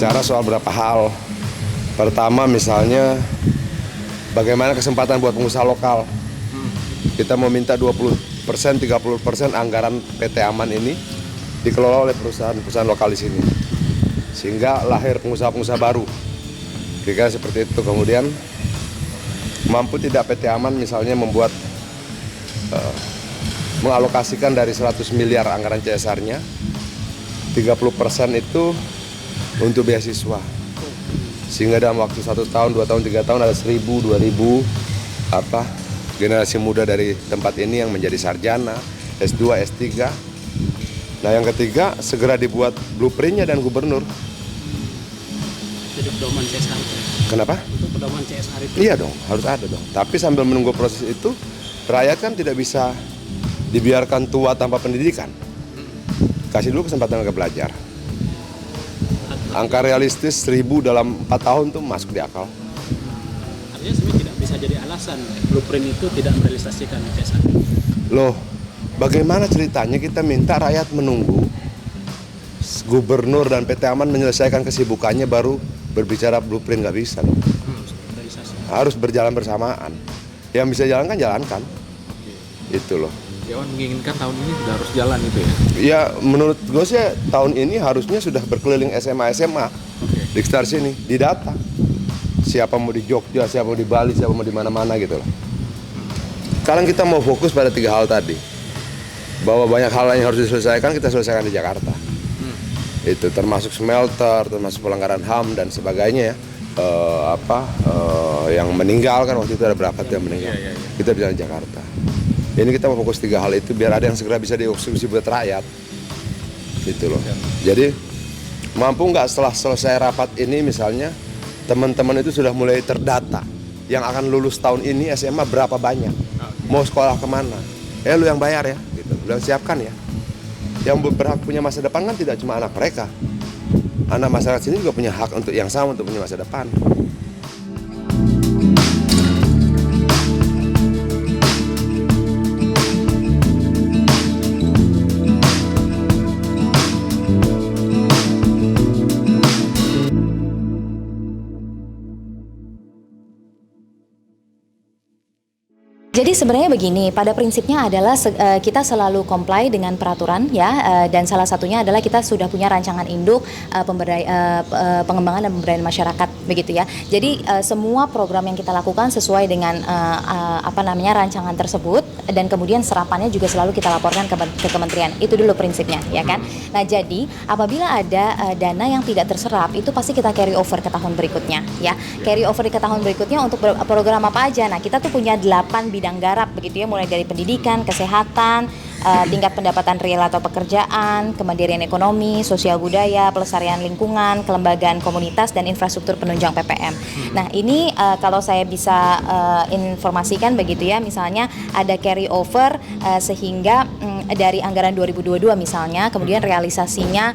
bicara soal beberapa hal. Pertama misalnya bagaimana kesempatan buat pengusaha lokal. Kita mau minta 20%, 30% anggaran PT Aman ini dikelola oleh perusahaan-perusahaan lokal di sini. Sehingga lahir pengusaha-pengusaha baru. Kira-kira seperti itu. Kemudian mampu tidak PT Aman misalnya membuat mengalokasikan dari 100 miliar anggaran CSR-nya 30% itu untuk beasiswa, sehingga dalam waktu 1 tahun, 2 tahun, 3 tahun ada 1.000, 2.000 generasi muda dari tempat ini yang menjadi sarjana, S2, S3. Nah yang ketiga segera dibuat blueprintnya dan gubernur. Jadi pedoman CSR itu. Kenapa? Untuk pedoman CSR itu. Iya dong, harus ada dong. Tapi sambil menunggu proses itu, rakyat kan tidak bisa dibiarkan tua tanpa pendidikan. Kasih dulu kesempatan mereka belajar. Angka realistis 1.000 dalam 4 tahun tuh masuk di akal. Artinya sebenarnya tidak bisa jadi alasan blueprint itu tidak merealisasikan CSR. Loh, bagaimana ceritanya kita minta rakyat menunggu gubernur dan PT Aman menyelesaikan kesibukannya baru berbicara blueprint? Nggak bisa loh. Harus berjalan bersamaan. Yang bisa jalankan, jalankan. Itu loh. Dewan menginginkan tahun ini sudah harus jalan itu ya? Ya menurut gue sih tahun ini harusnya sudah berkeliling SMA di sekitar sini, didata. Siapa mau di Jogja, siapa mau di Bali, siapa mau di mana-mana gitu loh. Sekarang kita mau fokus pada 3 hal tadi. Bahwa banyak hal yang harus diselesaikan, kita selesaikan di Jakarta. Itu termasuk smelter, termasuk pelanggaran HAM dan sebagainya ya. Yang meninggal kan waktu itu ada berapa tuh yang meninggal. Kita bisa di Jakarta. Ini kita mau fokus 3 hal itu biar ada yang segera bisa dieksekusi buat rakyat. Gitu loh. Jadi mampu nggak setelah selesai rapat ini misalnya teman-teman itu sudah mulai terdata yang akan lulus tahun ini SMA berapa banyak, mau sekolah kemana, lu yang bayar ya, gitu. Lu yang siapkan ya. Yang berhak punya masa depan kan tidak cuma anak mereka, anak masyarakat sini juga punya hak untuk yang sama untuk punya masa depan. Jadi sebenarnya begini, pada prinsipnya adalah kita selalu comply dengan peraturan ya, dan salah satunya adalah kita sudah punya rancangan induk pengembangan dan pemberdayaan masyarakat begitu ya. Jadi semua program yang kita lakukan sesuai dengan rancangan tersebut dan kemudian serapannya juga selalu kita laporkan ke kementerian. Itu dulu prinsipnya ya kan. Nah jadi apabila ada dana yang tidak terserap itu pasti kita carry over ke tahun berikutnya ya. Carry over ke tahun berikutnya untuk program apa aja. Nah kita tuh punya 8 bidang garap begitu ya, mulai dari pendidikan, kesehatan, tingkat pendapatan real atau pekerjaan, kemandirian ekonomi, sosial budaya, pelestarian lingkungan, kelembagaan komunitas, dan infrastruktur penunjang PPM. Nah ini kalau saya bisa informasikan begitu ya, misalnya ada carry over sehingga dari anggaran 2022 misalnya, kemudian realisasinya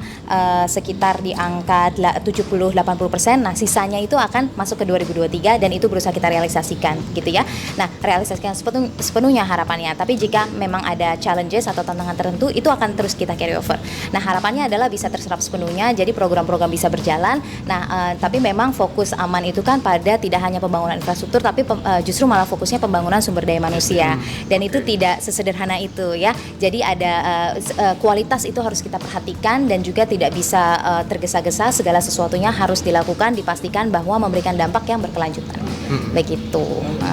sekitar di angka 70-80%, nah sisanya itu akan masuk ke 2023 dan itu berusaha kita realisasikan gitu ya. Nah realisasikan sepenuhnya harapannya, tapi jika memang ada challenges atau tantangan tertentu itu akan terus kita carry over. Nah harapannya adalah bisa terserap sepenuhnya, jadi program-program bisa berjalan. Nah tapi memang fokus Aman itu kan pada tidak hanya pembangunan infrastruktur, tapi justru malah fokusnya pembangunan sumber daya manusia, dan itu tidak sesederhana itu ya. Jadi ada kualitas itu harus kita perhatikan dan juga tidak bisa tergesa-gesa, segala sesuatunya harus dilakukan, dipastikan bahwa memberikan dampak yang berkelanjutan. Begitu.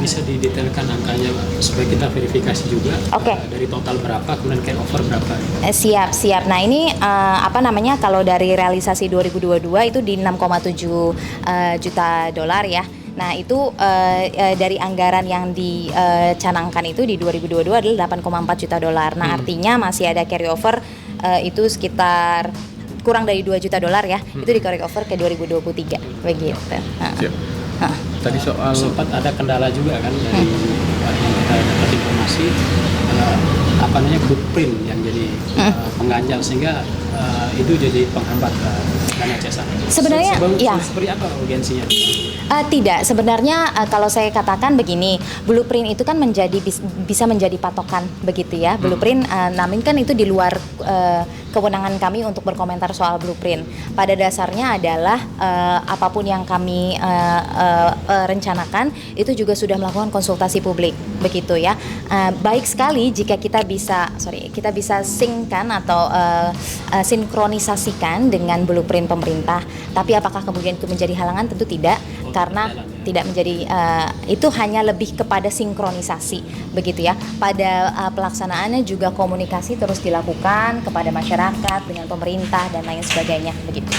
Bisa didetailkan angkanya supaya kita verifikasi juga. Dari total berapa, kemudian carry over berapa? Siap. Nah ini kalau dari realisasi 2022 itu di 6,7 juta dolar ya. Nah itu dari anggaran yang dicanangkan itu di 2022 adalah 8,4 juta dolar. Nah artinya masih ada carry over itu sekitar kurang dari 2 juta dolar ya. Itu di carry over ke 2023 begitu. Tadi soal sempat ada kendala juga kan dari yang kita dapat informasi blueprint yang jadi pengganjal, sehingga itu jadi penghambat Kang Aca? Sebenarnya, ya. Seperti apa urgensinya? Tidak, sebenarnya kalau saya katakan begini, blueprint itu kan bisa menjadi patokan begitu ya. Blueprint, namun kan itu di luar kewenangan kami untuk berkomentar soal blueprint. Pada dasarnya adalah apapun yang kami rencanakan itu juga sudah melakukan konsultasi publik begitu ya. Baik sekali jika kita bisa synckan atau sinkronisasikan dengan blueprint pemerintah. Tapi apakah kemudian itu menjadi halangan? Tentu tidak, karena tidak menjadi itu hanya lebih kepada sinkronisasi begitu ya. Pada pelaksanaannya juga komunikasi terus dilakukan kepada masyarakat dengan pemerintah dan lain sebagainya begitu.